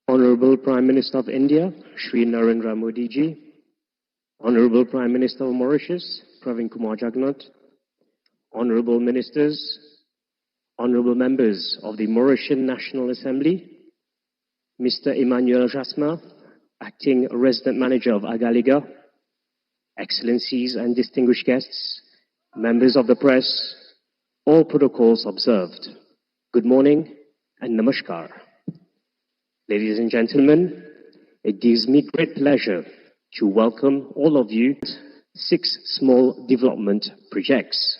Honorable Prime Minister of India, Shri Narendra Modi ji, Honorable Prime Minister of Mauritius, Pravin Kumar Jugnauth, Honorable Ministers, Honorable Members of the Mauritian National Assembly, Mr. Emmanuel Jasma, Acting Resident Manager of Agalgea, Excellencies and distinguished guests, members of the press, all protocols observed. Good morning and namaskar. Ladies and gentlemen, it gives me great pleasure to welcome all of you to 6 small development projects.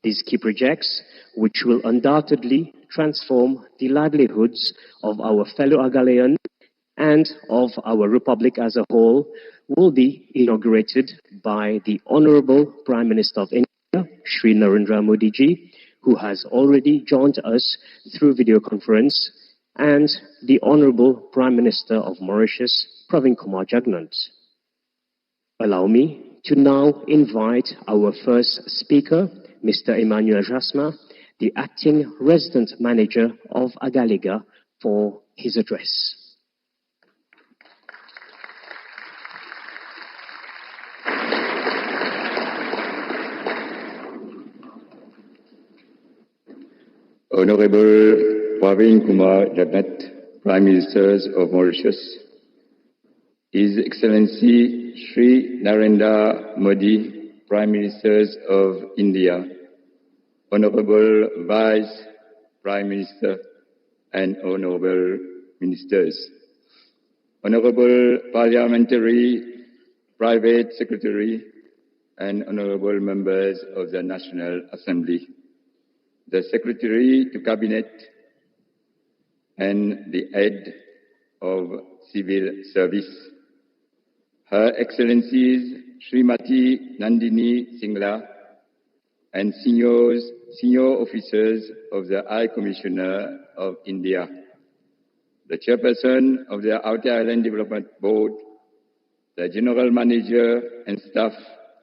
These key projects, which will undoubtedly transform the livelihoods of our fellow Agaleans and of our Republic as a whole, will be inaugurated by the Honorable Prime Minister of India, Shri Narendra Modi ji, who has already joined us through video conference, and the Honorable Prime Minister of Mauritius, Pravin Kumar Jugnauth. Allow me to now invite our first speaker, Mr. Emmanuel Jasma, the Acting Resident Manager of Agalgea, for his address. Honorable Pravin Kumar Jugnauth, Prime Ministers of Mauritius, His Excellency Shri Narendra Modi, Prime Ministers of India, Honorable Vice Prime Minister and Honorable Ministers, Honorable Parliamentary Private Secretary and Honorable Members of the National Assembly, the Secretary to Cabinet and the Head of Civil Service, Her Excellencies Srimati Nandini Singla and senior officers of the High Commissioner of India, the Chairperson of the Outer Island Development Board, the General Manager and staff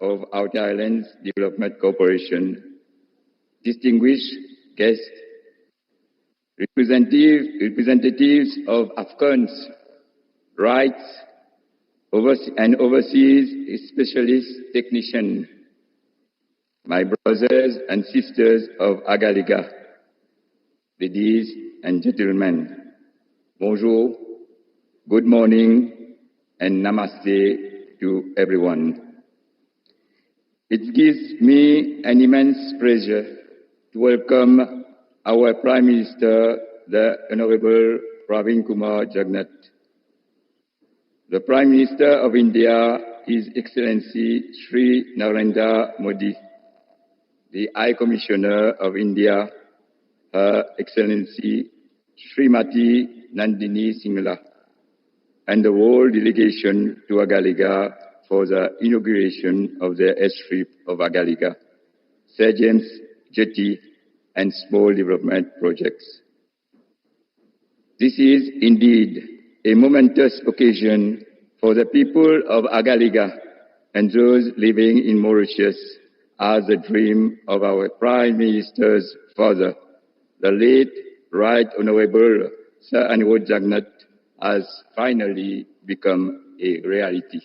of Outer Islands Development Corporation, distinguished guests, representatives of Afghans' rights and overseas specialist technicians, my brothers and sisters of Agalgea, ladies and gentlemen, bonjour, good morning, and namaste to everyone. It gives me an immense pleasure to welcome our Prime Minister, the Honorable Pravin Kumar Jugnauth, the Prime Minister of India, His Excellency Shri Narendra Modi, the High Commissioner of India, Her Excellency Srimati Nandini Singla, and the whole delegation to Agalgea for the inauguration of the airstrip of Agalgea, Sir James Jetty, and small development projects. This is indeed a momentous occasion for the people of Agalgea and those living in Mauritius, as the dream of our Prime Minister's father, the late Right Honorable Sir Narendra Jugnauth, has finally become a reality.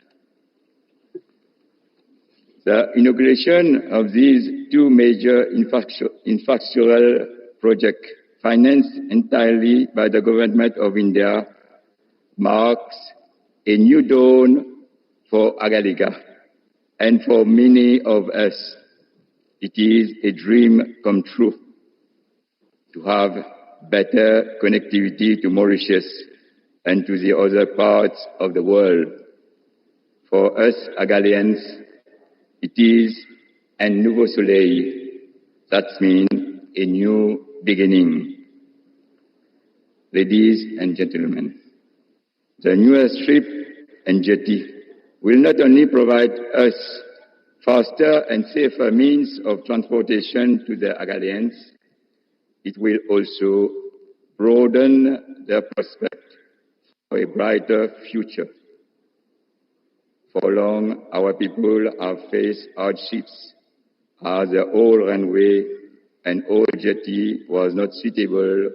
The inauguration of these 2 major infrastructural projects, financed entirely by the Government of India, marks a new dawn for Agalgea and for many of us. It is a dream come true to have better connectivity to Mauritius and to the other parts of the world. For us Agaleans, it is un nouveau soleil. That means a new beginning. Ladies and gentlemen, the new airstrip and jetty will not only provide us faster and safer means of transportation to the Agaleans, it will also broaden their prospect for a brighter future. For long, our people have faced hardships as the old runway and old jetty was not suitable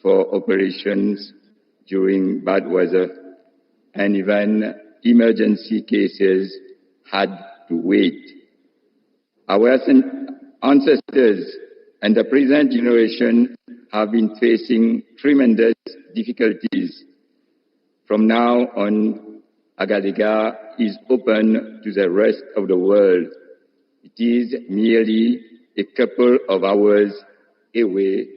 for operations during bad weather, and even emergency cases had to wait. Our ancestors and the present generation have been facing tremendous difficulties. From now on, Agalgea is open to the rest of the world. It is merely a couple of hours away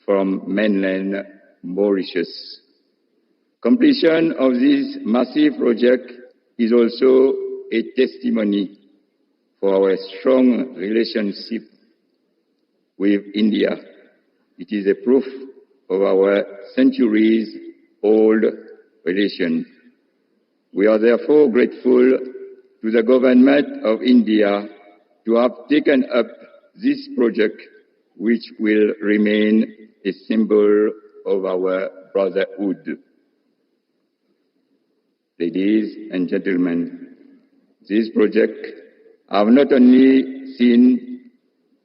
from mainland Mauritius. Completion of this massive project is also a testimony for our strong relationship with India. It is a proof of our centuries-old relation. We are therefore grateful to the government of India to have taken up this project, which will remain a symbol of our brotherhood. Ladies and gentlemen, this project have not only seen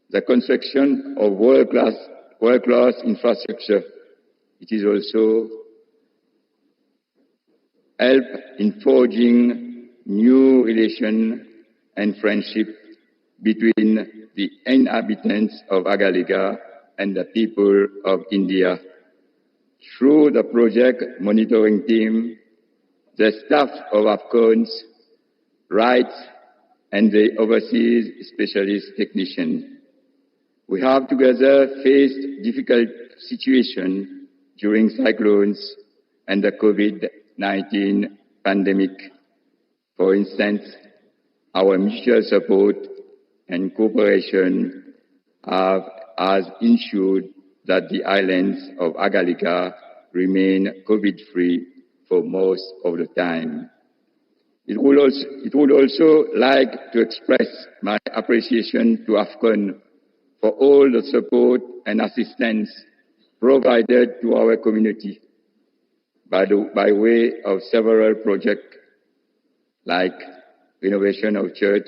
the construction of world-class infrastructure, it is also help in forging new relations and friendship between the inhabitants of Agalgea and the people of India. Through the project monitoring team, the staff of AFCONS, RIGHTS, and the overseas specialist technician, we have together faced difficult situations during cyclones and the COVID-19 pandemic. For instance, our mutual support and cooperation has ensured that the islands of Agalgea remain COVID-free for most of the time. It would also like to express my appreciation to AFCON for all the support and assistance provided to our community by way of several projects like renovation of church,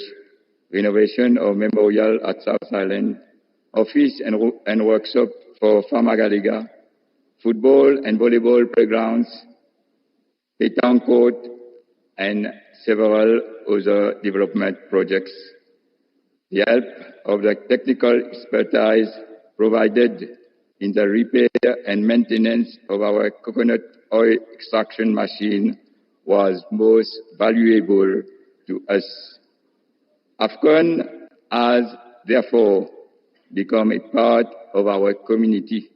renovation of memorial at South Island, office and workshop for Farm Agalgea, football and volleyball playgrounds, pétanque court, and several other development projects. The help of the technical expertise provided in the repair and maintenance of our coconut oil extraction machine was most valuable to us. AFCON has therefore become a part of our community,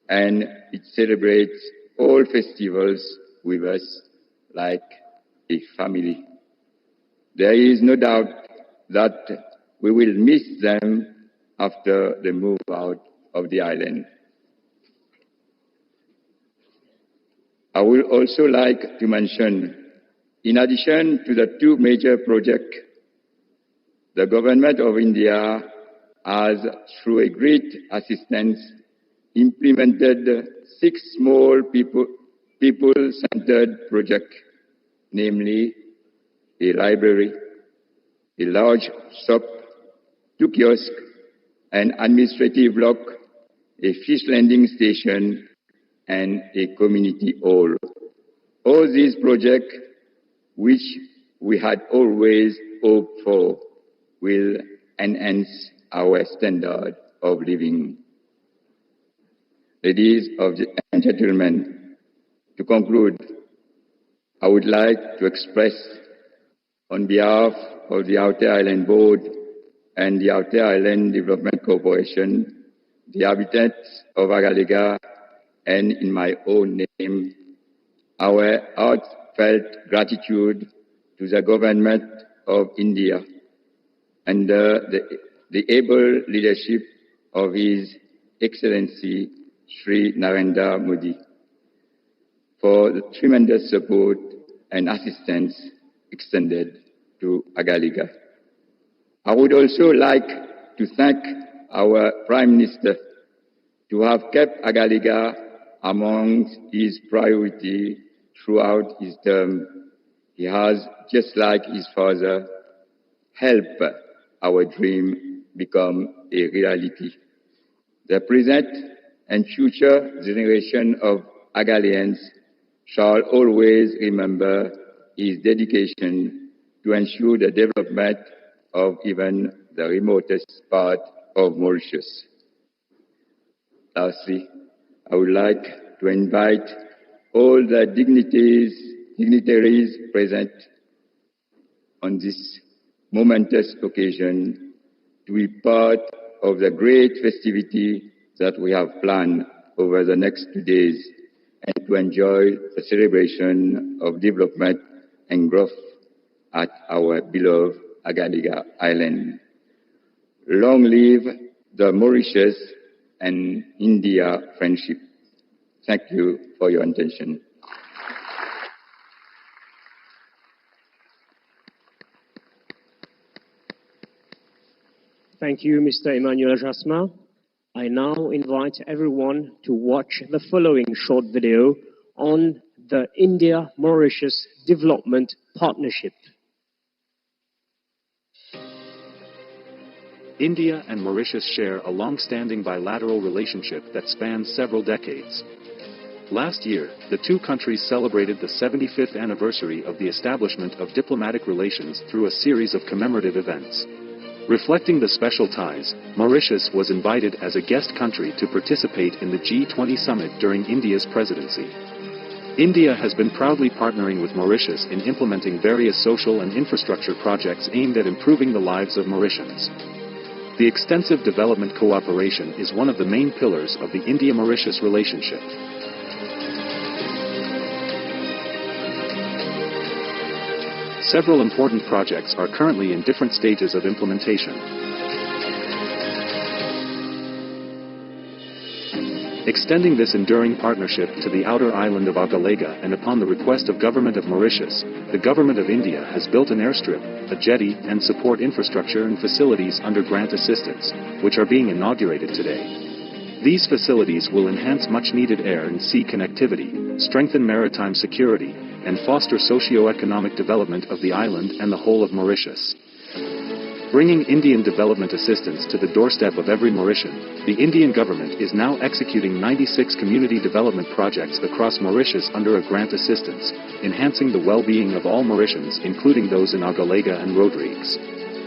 and it celebrates all festivals with us like a family. There is no doubt that we will miss them after they move out of the island. I would also like to mention, in addition to the two major projects, the government of India has, through a great assistance, implemented 6 small people-centered projects, namely a library, a large shop, 2 kiosks, an administrative block, a fish landing station, and a community hall. All these projects, which we had always hoped for, will enhance our standard of living. Ladies and gentlemen, to conclude, I would like to express on behalf of the Outer Island Board and the Outer Island Development Corporation, the inhabitants of Agalgea, and in my own name, our heartfelt gratitude to the government of India under the able leadership of His Excellency Sri Narendra Modi for the tremendous support and assistance extended to Agalgea. I would also like to thank our Prime Minister to have kept Agalgea among his priorities throughout his term. He has, just like his father, helped our dream become a reality. The present and future generation of Agalians shall always remember his dedication to ensure the development of even the remotest part of Mauritius. Lastly, I would like to invite all the dignitaries present on this momentous occasion to be part of the great festivity that we have planned over the next 2 days and to enjoy the celebration of development and growth at our beloved Agalgea Island. Long live the Mauritius and India friendship. Thank you for your attention. Thank you, Mr. Emmanuel Jasmin. I now invite everyone to watch the following short video on the India-Mauritius Development Partnership. India and Mauritius share a long-standing bilateral relationship that spans several decades. Last year, the two countries celebrated the 75th anniversary of the establishment of diplomatic relations through a series of commemorative events. Reflecting the special ties, Mauritius was invited as a guest country to participate in the G20 summit during India's presidency. India has been proudly partnering with Mauritius in implementing various social and infrastructure projects aimed at improving the lives of Mauritians. The extensive development cooperation is one of the main pillars of the India-Mauritius relationship. Several important projects are currently in different stages of implementation. Extending this enduring partnership to the outer island of Agalgea, and upon the request of Government of Mauritius, the Government of India has built an airstrip, a jetty, and support infrastructure and facilities under grant assistance, which are being inaugurated today. These facilities will enhance much-needed air and sea connectivity, strengthen maritime security, and foster socio-economic development of the island and the whole of Mauritius. Bringing Indian development assistance to the doorstep of every Mauritian, the Indian government is now executing 96 community development projects across Mauritius under a grant assistance, enhancing the well-being of all Mauritians, including those in Agalgea and Rodrigues.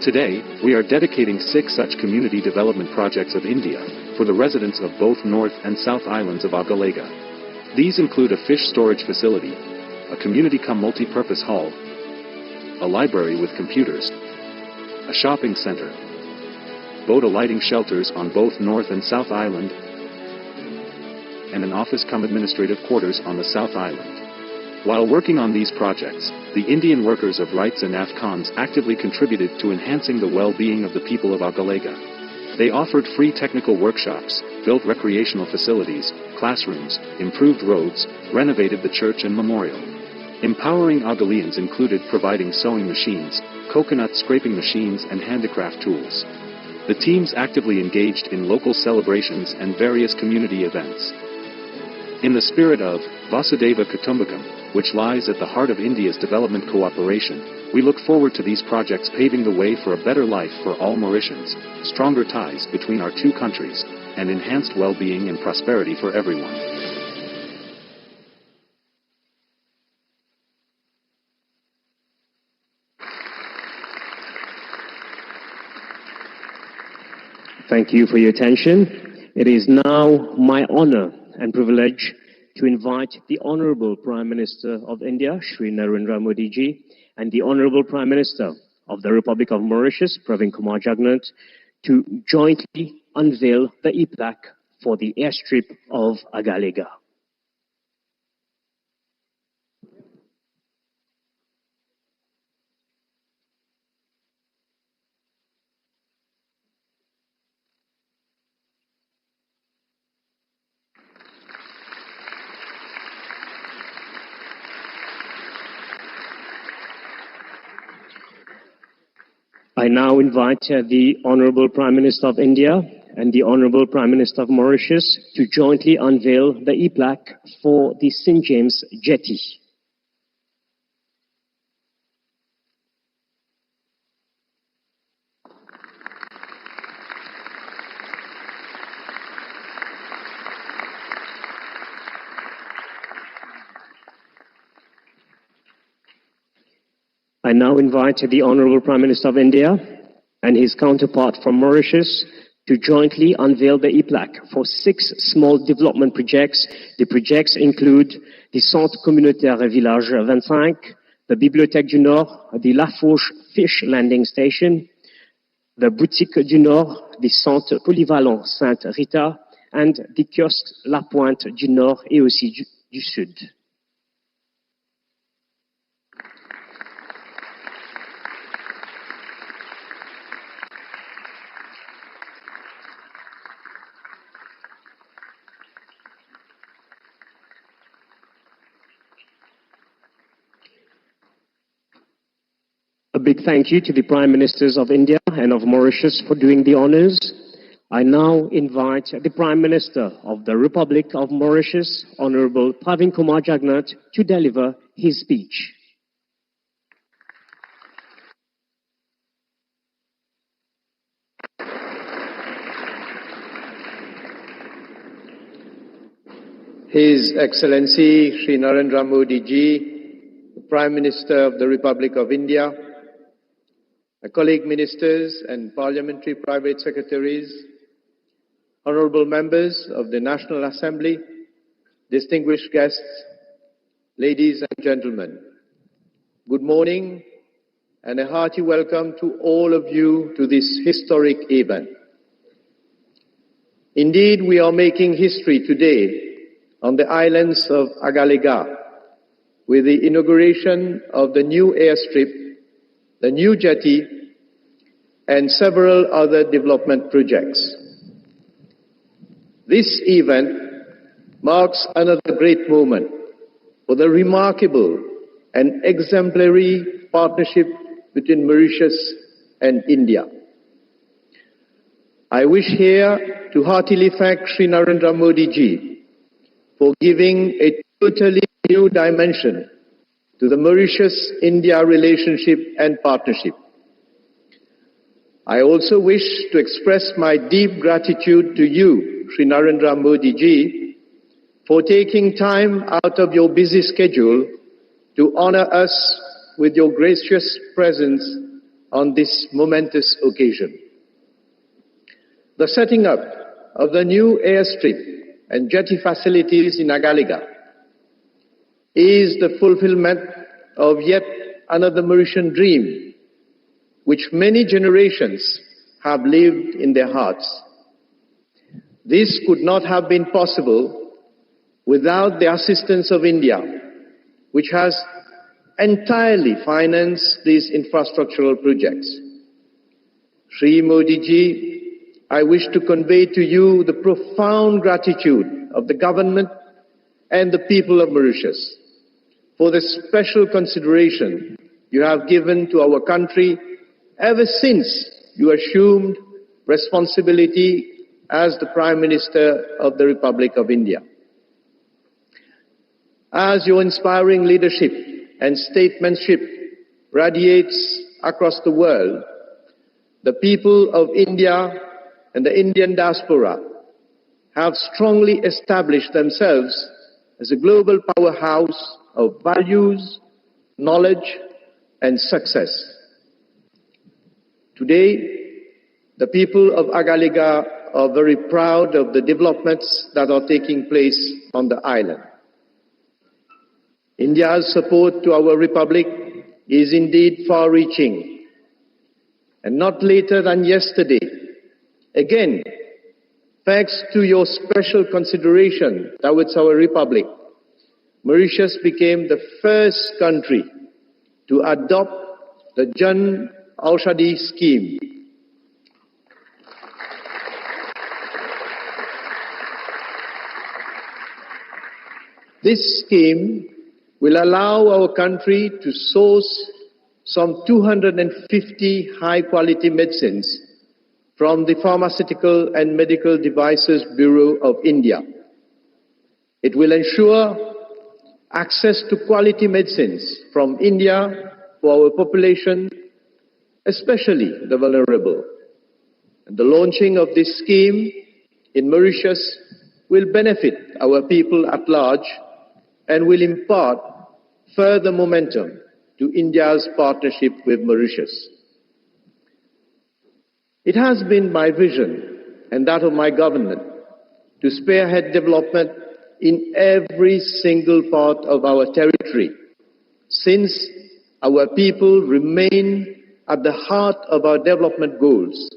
Today, we are dedicating 6 such community development projects of India for the residents of both North and South Islands of Agalgea. These include a fish storage facility, a community-cum-multi-purpose hall, a library with computers, a shopping center, boat alighting shelters on both North and South Island, and an office-cum-administrative quarters on the South Island. While working on these projects, the Indian workers of rights and AFCONs actively contributed to enhancing the well-being of the people of Agalgea. They offered free technical workshops, built recreational facilities, classrooms, improved roads, renovated the church and memorial. Empowering Agaleans included providing sewing machines, coconut scraping machines, and handicraft tools. The teams actively engaged in local celebrations and various community events. In the spirit of Vasudeva Kutumbakam, which lies at the heart of India's development cooperation, we look forward to these projects paving the way for a better life for all Mauritians, stronger ties between our two countries, and enhanced well-being and prosperity for everyone. Thank you for your attention. It is now my honor and privilege to invite the Honorable Prime Minister of India, Shri Narendra Modi ji, and the Honorable Prime Minister of the Republic of Mauritius, Pravin Kumar Jugnauth, to jointly unveil the e-plaque for the airstrip of Agalgea. I now invite the Honorable Prime Minister of India and the Honorable Prime Minister of Mauritius to jointly unveil the e-plaque for the St. James jetty. I now invite the Honorable Prime Minister of India and his counterpart from Mauritius to jointly unveil the e-plaque for 6 small development projects. The projects include the Centre Communautaire Village 25, the Bibliothèque du Nord, the La Fourche Fish Landing Station, the Boutique du Nord, the Centre Polyvalent Sainte-Rita, and the Kiosque La Pointe du Nord et aussi du Sud. A big thank you to the Prime Ministers of India and of Mauritius for doing the honors. I now invite the Prime Minister of the Republic of Mauritius, Honorable Pravin Kumar Jugnauth, to deliver his speech. His Excellency Shri Narendra Modi Ji, the Prime Minister of the Republic of India, my colleague ministers and parliamentary private secretaries, honorable members of the National Assembly, distinguished guests, ladies and gentlemen, good morning and a hearty welcome to all of you to this historic event. Indeed, we are making history today on the islands of Agalgea with the inauguration of the new airstrip, the new jetty, and several other development projects. This event marks another great moment for the remarkable and exemplary partnership between Mauritius and India. I wish here to heartily thank Shri Narendra Modi Ji for giving a totally new dimension to the Mauritius-India relationship and partnership. I also wish to express my deep gratitude to you, Shri Narendra Modi Ji, for taking time out of your busy schedule to honor us with your gracious presence on this momentous occasion. The setting up of the new airstrip and jetty facilities in Agalgea is the fulfillment of yet another Mauritian dream, which many generations have lived in their hearts. This could not have been possible without the assistance of India, which has entirely financed these infrastructural projects. Shri Modi Ji, I wish to convey to you the profound gratitude of the government and the people of Mauritius for the special consideration you have given to our country ever since you assumed responsibility as the Prime Minister of the Republic of India. As your inspiring leadership and statesmanship radiates across the world, the people of India and the Indian diaspora have strongly established themselves as a global powerhouse of values, knowledge, and success. Today, the people of Agalgea are very proud of the developments that are taking place on the island. India's support to our republic is indeed far-reaching, and not later than yesterday, again, thanks to your special consideration towards our republic, Mauritius became the first country to adopt the Jan Aushadhi scheme. This scheme will allow our country to source some 250 high-quality medicines from the Pharmaceutical and Medical Devices Bureau of India. It will ensure access to quality medicines from India for our population, especially the vulnerable. And the launching of this scheme in Mauritius will benefit our people at large and will impart further momentum to India's partnership with Mauritius. It has been my vision and that of my government to spearhead development in every single part of our territory, since our people remain at the heart of our development goals.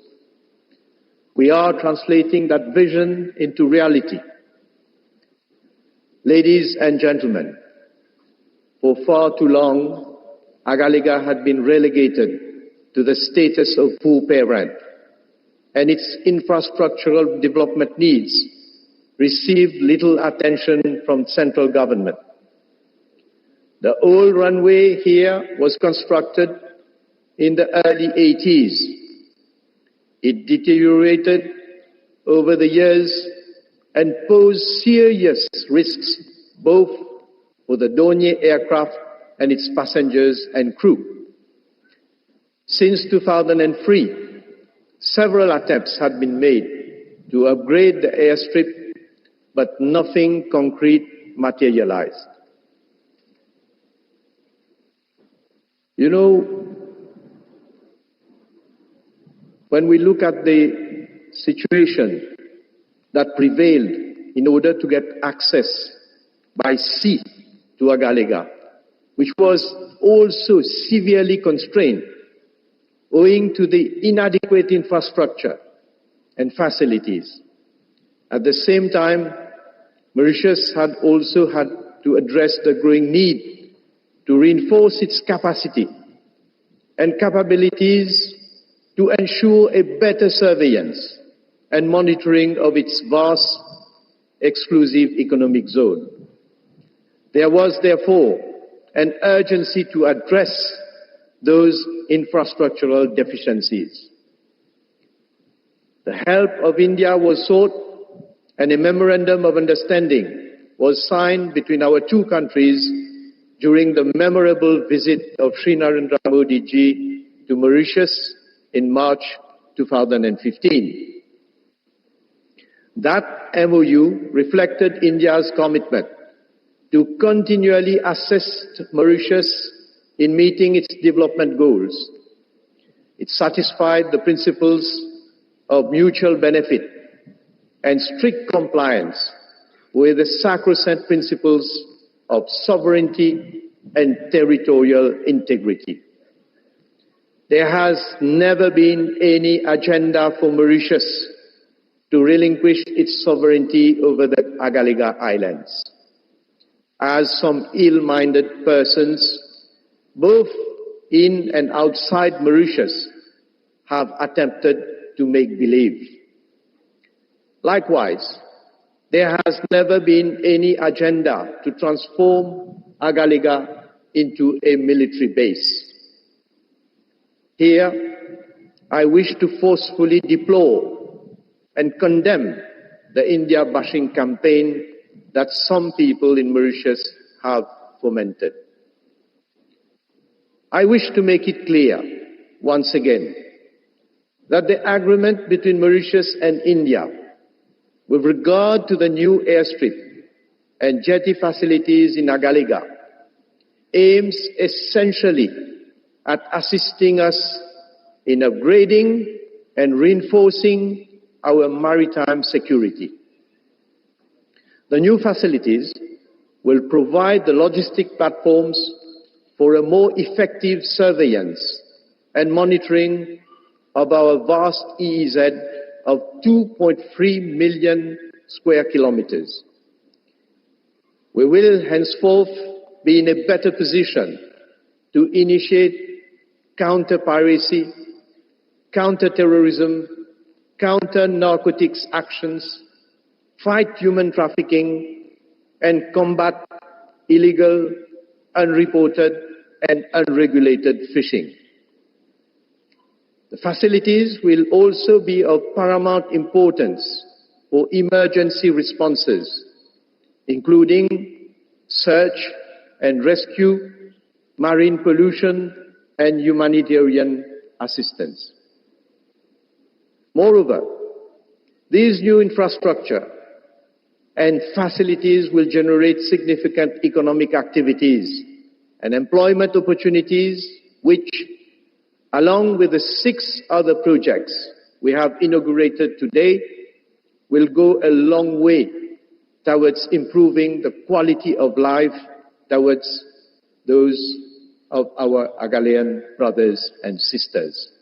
We are translating that vision into reality. Ladies and gentlemen, for far too long, Agalgea had been relegated to the status of poor parent, and its infrastructural development needs received little attention from central government. The old runway here was constructed in the early 80s. It deteriorated over the years and posed serious risks both for the Dornier aircraft and its passengers and crew. Since 2003, several attempts had been made to upgrade the airstrip, but nothing concrete materialized. You know, when we look at the situation that prevailed in order to get access by sea to Agalgea, which was also severely constrained owing to the inadequate infrastructure and facilities. At the same time, Mauritius had also had to address the growing need to reinforce its capacity and capabilities to ensure a better surveillance and monitoring of its vast exclusive economic zone. There was therefore an urgency to address those infrastructural deficiencies. The help of India was sought, and a memorandum of understanding was signed between our two countries during the memorable visit of Sri Narendra Modi ji to Mauritius in March 2015. That MOU reflected India's commitment to continually assist Mauritius in meeting its development goals. It satisfied the principles of mutual benefit and strict compliance with the sacrosanct principles of sovereignty and territorial integrity. There has never been any agenda for Mauritius to relinquish its sovereignty over the Agalgea Islands, as some ill-minded persons, both in and outside Mauritius, have attempted to make believe. Likewise, there has never been any agenda to transform Agalgea into a military base. Here, I wish to forcefully deplore and condemn the India bashing campaign that some people in Mauritius have fomented. I wish to make it clear, once again, that the agreement between Mauritius and India with regard to the new airstrip and jetty facilities in Agalgea aims essentially at assisting us in upgrading and reinforcing our maritime security. The new facilities will provide the logistic platforms for a more effective surveillance and monitoring of our vast EEZ of 2.3 million square kilometers. We will henceforth be in a better position to initiate counter-piracy, counter-terrorism, counter-narcotics actions, fight human trafficking, and combat illegal, unreported, and unregulated fishing. The facilities will also be of paramount importance for emergency responses, including search and rescue, marine pollution, and humanitarian assistance. Moreover, these new infrastructure and facilities will generate significant economic activities and employment opportunities which, along with the 6 other projects we have inaugurated today, will go a long way towards improving the quality of life towards those of our Agalean brothers and sisters.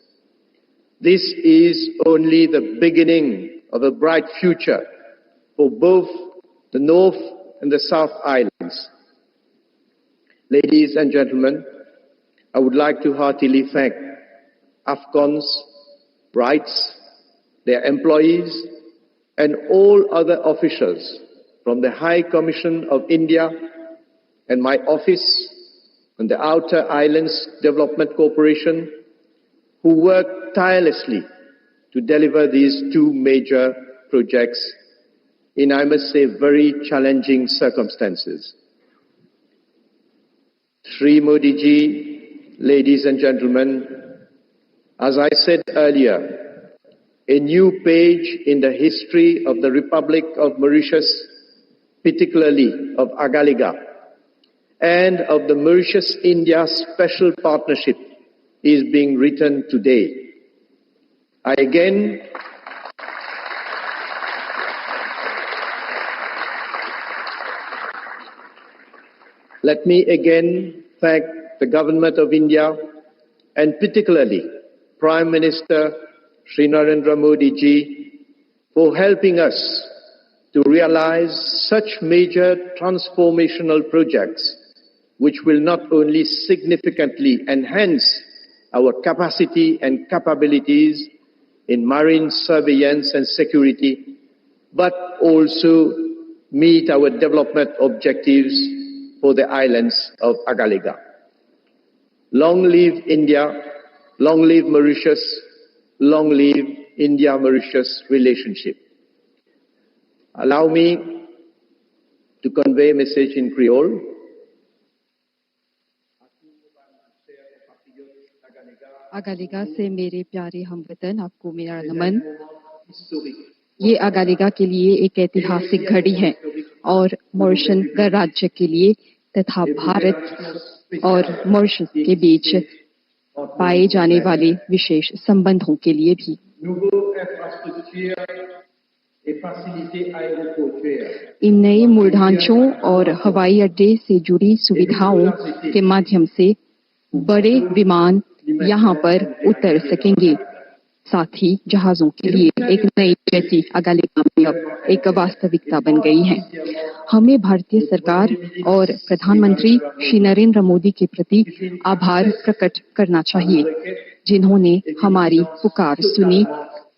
This is only the beginning of a bright future for both the North and the South Islands. Ladies and gentlemen, I would like to heartily thank AFCON's rights, their employees, and all other officials from the High Commission of India and my office and the Outer Islands Development Corporation, who worked tirelessly to deliver these 2 major projects in, I must say, very challenging circumstances. Shri Modi ji, ladies and gentlemen, as I said earlier, a new page in the history of the Republic of Mauritius, particularly of Agalgea, and of the Mauritius-India Special Partnership is being written today. Let me again thank the Government of India and particularly Prime Minister Shri Narendra Modi ji for helping us to realize such major transformational projects which will not only significantly enhance our capacity and capabilities in marine surveillance and security, but also meet our development objectives for the islands of Agalgea. Long live India, long live Mauritius, long live India-Mauritius relationship. Allow me to convey a message in Creole. अगालिगा से मेरे प्यारे हमवतन, आपको मेरा नमन। ये अगालिगा के लिए एक ऐतिहासिक घड़ी है और मॉरिशस गणराज्य के लिए तथा भारत और मॉरिशस के बीच पाए जाने वाले विशेष संबंधों के लिए भी। इन नए मूल ढांचों और हवाई अड्डे से जुड़ी सुविधाओं के माध्यम से बड़े विमान यहाँ पर उतर सकेंगे। साथ ही जहाजों के लिए एक नई जेटी अगालिगा में अब एक वास्तविकता बन गई है। हमें भारतीय सरकार और प्रधानमंत्री श्री नरेंद्र मोदी के प्रति आभार प्रकट करना चाहिए, जिन्होंने हमारी पुकार सुनी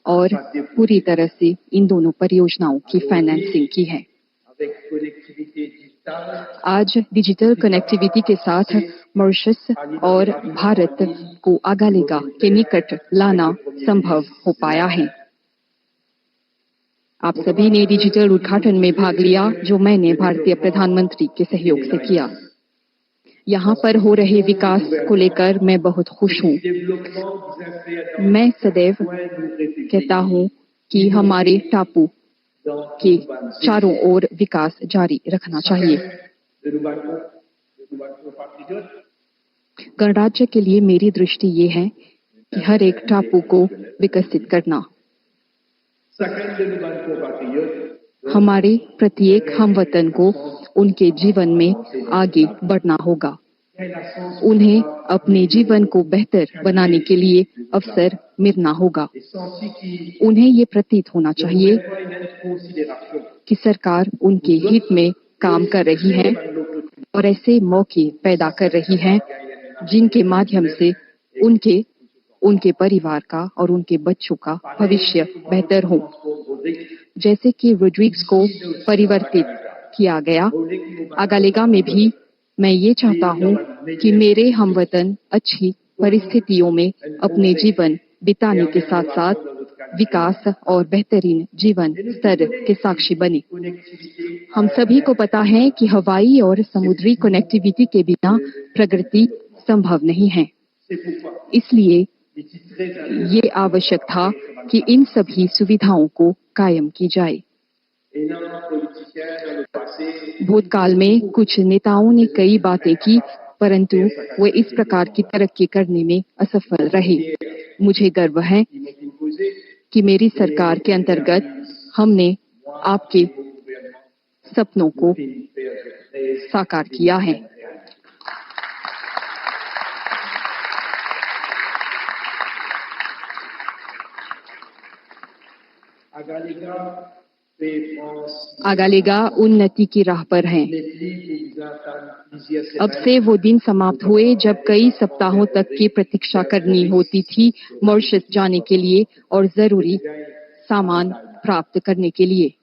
और पूरी तरह से इन दोनों परियोजनाओं की फाइनेंसिंग की है। आज डिजिटल कनेक्टिविटी के साथ मॉरिशस और भारत को अगालिगा के निकट लाना संभव हो पाया है। आप सभी ने डिजिटल उद्घाटन में भाग लिया, जो मैंने भारतीय प्रधानमंत्री के सहयोग से किया। यहाँ पर हो रहे विकास को लेकर मैं बहुत खुश हूँ। मैं सदैव कहता हूँ कि हमारे टापू के चारों ओर विकास जारी रखना चाहिए। गणराज्य के लिए मेरी दृष्टि ये है कि हर एक टापू को विकसित करना। हमारे प्रत्येक हमवतन को उनके जीवन में आगे बढ़ना होगा। उन्हें अपने जीवन को बेहतर बनाने के लिए अवसर मिलना होगा। उन्हें ये प्रतीत होना चाहिए कि सरकार उनके हित में काम कर रही है और ऐसे मौके पैदा कर रही है जिनके माध्यम से उनके परिवार का और उनके बच्चों का भविष्य बेहतर हो। जैसे कि रोड्रिग्स को परिवर्तित किया गया, अगालिगा में भी मैं ये चाहता हूँ कि मेरे हमवतन अच्छी परिस्थितियों में अपने जीवन बिताने के साथ साथ विकास और बेहतरीन जीवन स्तर के साक्षी बने। हम सभी को पता है कि हवाई और समुद्री कनेक्टिविटी के बिना प्रगति संभव नहीं है। इसलिए ये आवश्यक था कि इन सभी सुविधाओं को कायम की जाए। भूतकाल में कुछ नेताओं ने कई बातें की, परंतु वे इस प्रकार की तरक्की करने में असफल रहे। मुझे गर्व है कि मेरी सरकार के अंतर्गत हमने आपके सपनों को साकार किया है। आगालेगा उन्नति की राह पर है। अब से वो दिन समाप्त हुए जब कई सप्ताहों तक की प्रतीक्षा करनी होती थी मॉरिशस जाने के लिए और जरूरी सामान प्राप्त करने के लिए।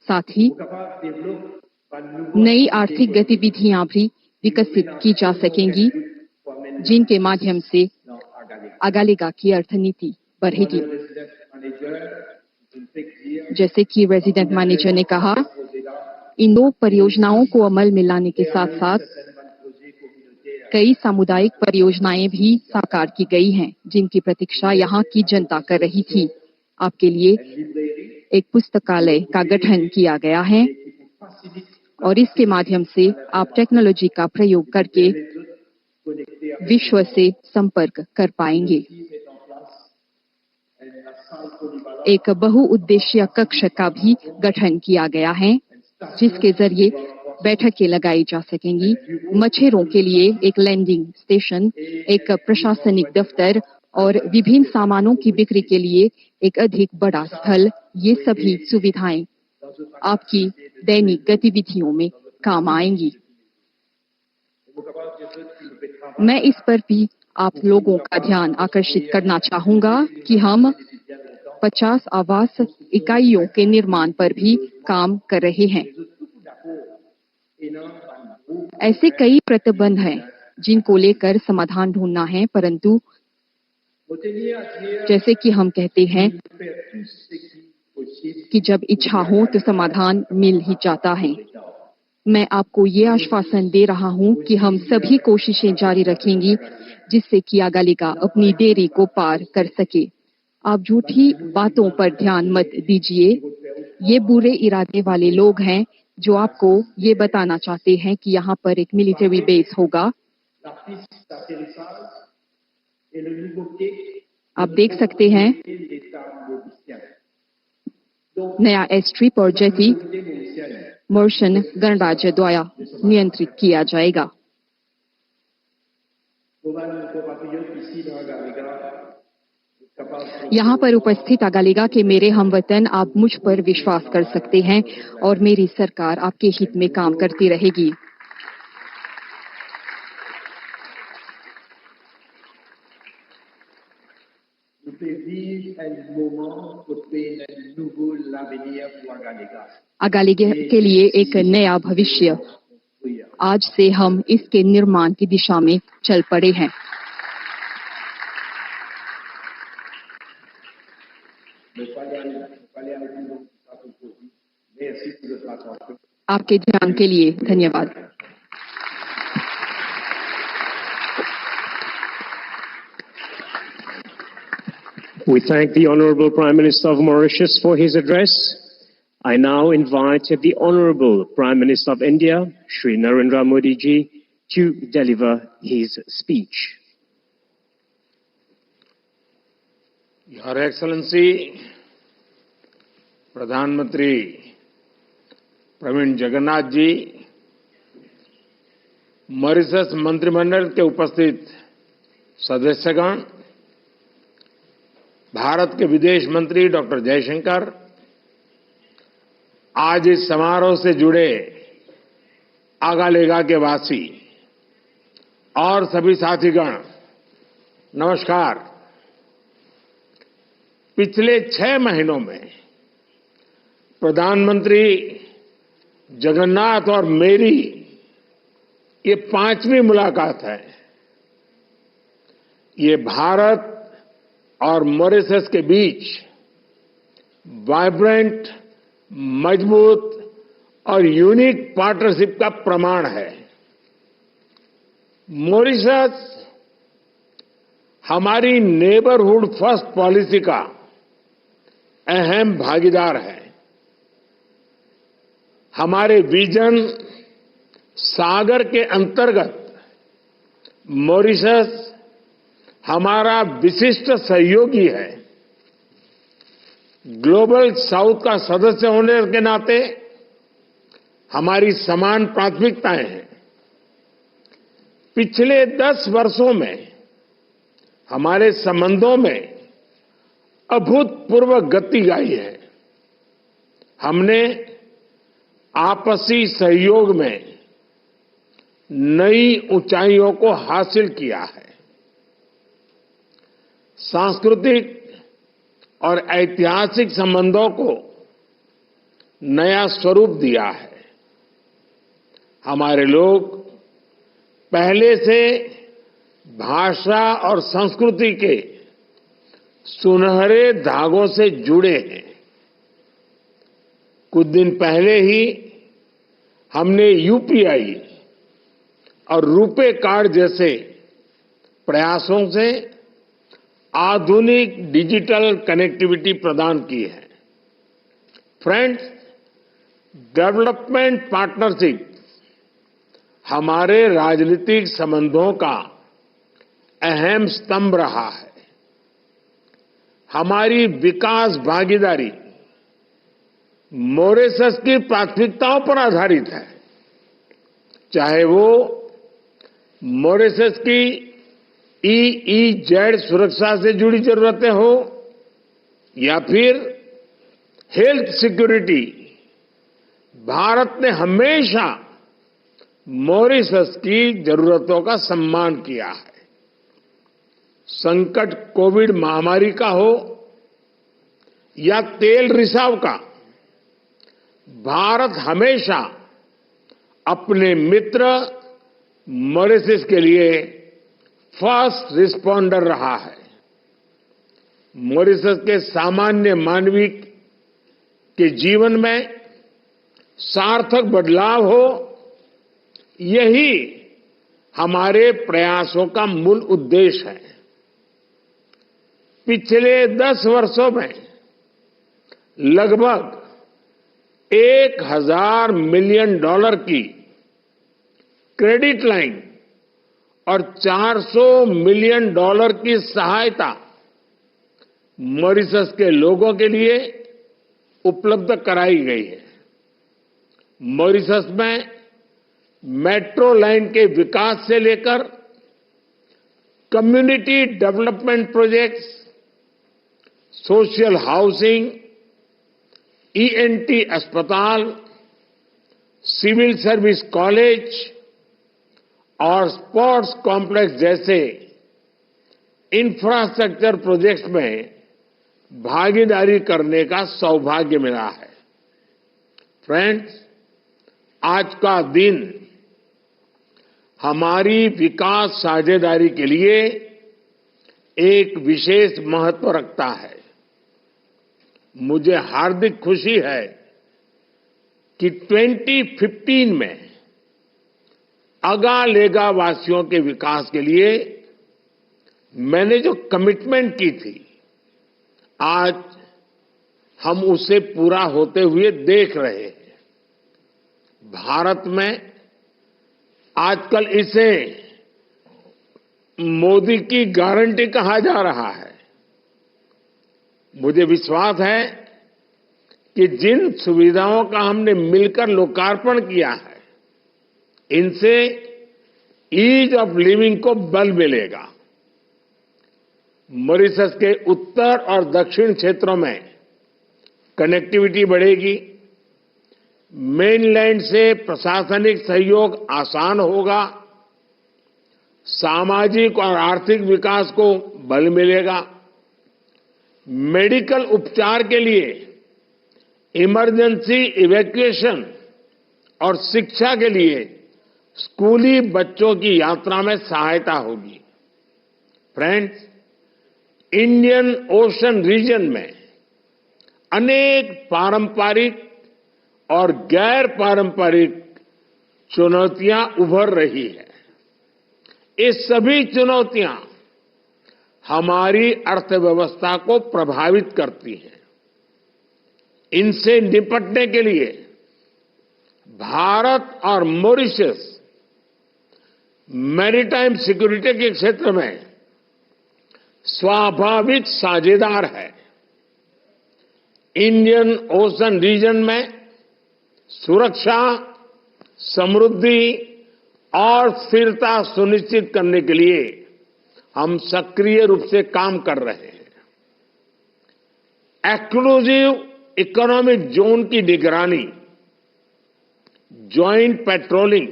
साथ ही नई आर्थिक गतिविधियां भी विकसित की जा सकेंगी जिनके माध्यम से आगालेगा की अर्थनीति बढ़ेगी। जैसे कि रेजिडेंट मैनेजर ने कहा, इन दो परियोजनाओं को अमल में लाने के साथ साथ कई सामुदायिक परियोजनाएं भी साकार की गई हैं जिनकी प्रतीक्षा यहाँ की जनता कर रही थी। आपके लिए एक पुस्तकालय का गठन किया गया है और इसके माध्यम से आप टेक्नोलॉजी का प्रयोग करके विश्व से संपर्क कर पाएंगे। एक बहुउद्देशीय कक्ष का भी गठन किया गया है जिसके जरिए बैठकें लगाई जा सकेंगी। मछेरों के लिए एक लैंडिंग स्टेशन, एक प्रशासनिक दफ्तर और विभिन्न सामानों की बिक्री के लिए एक अधिक बड़ा स्थल, ये सभी सुविधाएं आपकी दैनिक गतिविधियों में काम आएंगी। मैं इस पर भी आप लोगों का ध्यान आकर्षित करना चाहूंगा कि हम 50 आवास इकाइयों के निर्माण पर भी काम कर रहे हैं। ऐसे कई प्रतिबंध हैं जिनको लेकर समाधान ढूंढना है, परंतु जैसे कि हम कहते हैं कि जब इच्छा हो तो समाधान मिल ही जाता है। मैं आपको ये आश्वासन दे रहा हूं कि हम सभी कोशिशें जारी रखेंगी जिससे कि आगालेगा अपनी देरी को पार कर सके। आप झूठी बातों पर ध्यान मत दीजिए। ये बुरे इरादे वाले लोग हैं जो आपको ये बताना चाहते हैं कि यहाँ पर एक मिलिट्री बेस होगा। आप देख सकते हैं नया एयरस्ट्रिप और जेटी मॉरिशन गणराज्य द्वारा नियंत्रित किया जाएगा। यहाँ पर उपस्थित आगालेगा के मेरे हमवतन, आप मुझ पर विश्वास कर सकते हैं और मेरी सरकार आपके हित में काम करती रहेगी। आगालेगा के लिए एक नया भविष्य, आज से हम इसके निर्माण की दिशा में चल पड़े हैं। आपके ध्यान के लिए धन्यवाद। We thank the Honourable Prime Minister of Mauritius for his address. I now invite the Honourable Prime Minister of India, Shri Narendra Modi ji, to deliver his speech. Your Excellency, प्रधानमंत्री प्रवीण जगन्नाथ जी, मॉरिशस मंत्रिमंडल के उपस्थित सदस्यगण, भारत के विदेश मंत्री doctor Jaishankar, आज इस समारोह से जुड़े आगालेगा के वासी और सभी साथीगण, नमस्कार। पिछले 6 महीनों में प्रधानमंत्री जगन्नाथ और मेरी ये 5वीं मुलाकात है। ये भारत और मॉरिशस के बीच वाइब्रेंट, मजबूत और यूनिक पार्टनरशिप का प्रमाण है। मॉरिशस हमारी नेबरहुड फर्स्ट पॉलिसी का अहम भागीदार है। हमारे विजन, सागर के अंतर्गत मॉरिशस हमारा विशिष्ट सहयोगी है। ग्लोबल साउथ का सदस्य होने के नाते हमारी समान प्राथमिकताएं हैं। पिछले 10 वर्षों में हमारे संबंधों में अभूतपूर्व गति आई है। हमने आपसी सहयोग में नई ऊंचाइयों को हासिल किया है। सांस्कृतिक और ऐतिहासिक संबंधों को नया स्वरूप दिया है। हमारे लोग पहले से भाषा और संस्कृति के सुनहरे धागों से जुड़े हैं। कुछ दिन पहले ही हमने यूपीआई और रुपे कार्ड जैसे प्रयासों से आधुनिक डिजिटल कनेक्टिविटी प्रदान की है। फ्रेंड्स, डेवलपमेंट पार्टनरशिप हमारे राजनीतिक संबंधों का अहम स्तंभ रहा है। हमारी विकास भागीदारी मॉरिशस की प्राथमिकताओं पर आधारित है, चाहे वो मॉरिशस की EEZ सुरक्षा से जुड़ी जरूरतें हो या फिर हेल्थ सिक्योरिटी। भारत ने हमेशा मॉरिशस की जरूरतों का सम्मान किया है। संकट कोविड महामारी का हो या तेल रिसाव का, भारत हमेशा अपने मित्र मॉरिशस के लिए फर्स्ट रिस्पॉन्डर रहा है। मॉरिशस के सामान्य मानविक के जीवन में सार्थक बदलाव हो, यही हमारे प्रयासों का मूल उद्देश्य है। पिछले 10 वर्षों में लगभग $1000 मिलियन की क्रेडिट लाइन और $400 मिलियन की सहायता मॉरिशस के लोगों के लिए उपलब्ध कराई गई है। मॉरिशस में मेट्रो लाइन के विकास से लेकर community development projects, social housing, ENT अस्पताल, सिविल सर्विस कॉलेज और स्पोर्ट्स कॉम्प्लेक्स जैसे इंफ्रास्ट्रक्चर प्रोजेक्ट्स में भागीदारी करने का सौभाग्य मिला है। फ्रेंड्स, आज का दिन हमारी विकास साझेदारी के लिए एक विशेष महत्व रखता है। मुझे हार्दिक खुशी है कि 2015 में अगालेगा वासियों के विकास के लिए मैंने जो कमिटमेंट की थी, आज हम उसे पूरा होते हुए देख रहे हैं। भारत में आजकल इसे मोदी की गारंटी कहा जा रहा है। मुझे विश्वास है कि जिन सुविधाओं का हमने मिलकर लोकार्पण किया है, इनसे ईज ऑफ लिविंग को बल मिलेगा। मॉरिशस के उत्तर और दक्षिण क्षेत्रों में कनेक्टिविटी बढ़ेगी, मेनलैंड से प्रशासनिक सहयोग आसान होगा, सामाजिक और आर्थिक विकास को बल मिलेगा, मेडिकल उपचार के लिए इमरजेंसी इवैक्यूएशन और शिक्षा के लिए स्कूली बच्चों की यात्रा में सहायता होगी। फ्रेंड्स, इंडियन ओशन रीजन में अनेक पारंपरिक और गैर पारंपरिक चुनौतियां उभर रही है। ये सभी चुनौतियां हमारी अर्थव्यवस्था को प्रभावित करती हैं। इनसे निपटने के लिए भारत और मॉरिशस मैरीटाइम सिक्योरिटी के क्षेत्र में स्वाभाविक साझेदार है। इंडियन ओशन रीजन में सुरक्षा, समृद्धि और स्थिरता सुनिश्चित करने के लिए हम सक्रिय रूप से काम कर रहे हैं। एक्सक्लूसिव इकोनॉमिक जोन की निगरानी, ज्वाइंट पेट्रोलिंग,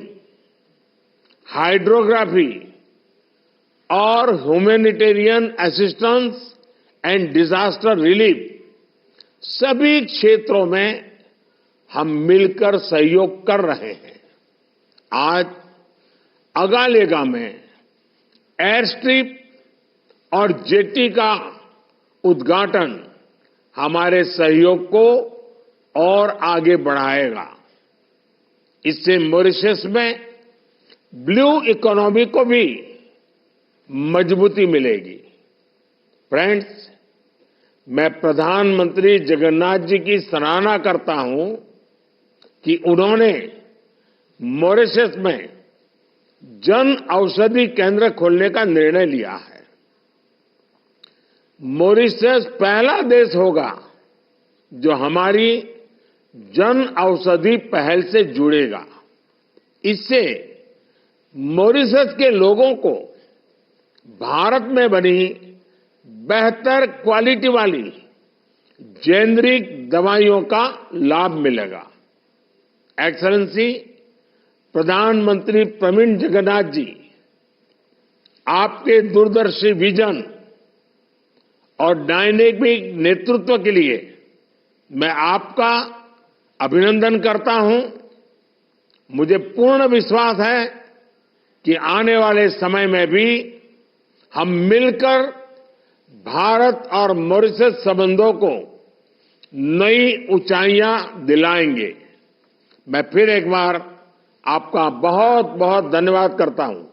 हाइड्रोग्राफी और humanitarian assistance and disaster relief, सभी क्षेत्रों में हम मिलकर सहयोग कर रहे हैं। आज अगालेगा में एयर स्ट्रिप और जेटी का उद्घाटन हमारे सहयोग को और आगे बढ़ाएगा। इससे मॉरिशस में ब्लू इकोनॉमी को भी मजबूती मिलेगी। फ्रेंड्स, मैं प्रधानमंत्री जगन्नाथ जी की सराहना करता हूं कि उन्होंने मॉरिशस में जन औषधि केंद्र खोलने का निर्णय लिया है। मॉरिशस पहला देश होगा जो हमारी जन औषधि पहल से जुड़ेगा। इससे मॉरिशस के लोगों को भारत में बनी बेहतर क्वालिटी वाली जेनरिक दवाइयों का लाभ मिलेगा। एक्सेलेंसी, प्रधानमंत्री प्रवीण जगन्नाथ जी, आपके दूरदर्शी विजन और डायनेमिक नेतृत्व के लिए मैं आपका अभिनंदन करता हूं। मुझे पूर्ण विश्वास है कि आने वाले समय में भी हम मिलकर भारत और मॉरिशस संबंधों को नई ऊंचाइयां दिलाएंगे। मैं फिर एक बार आपका बहुत बहुत धन्यवाद करता हूं।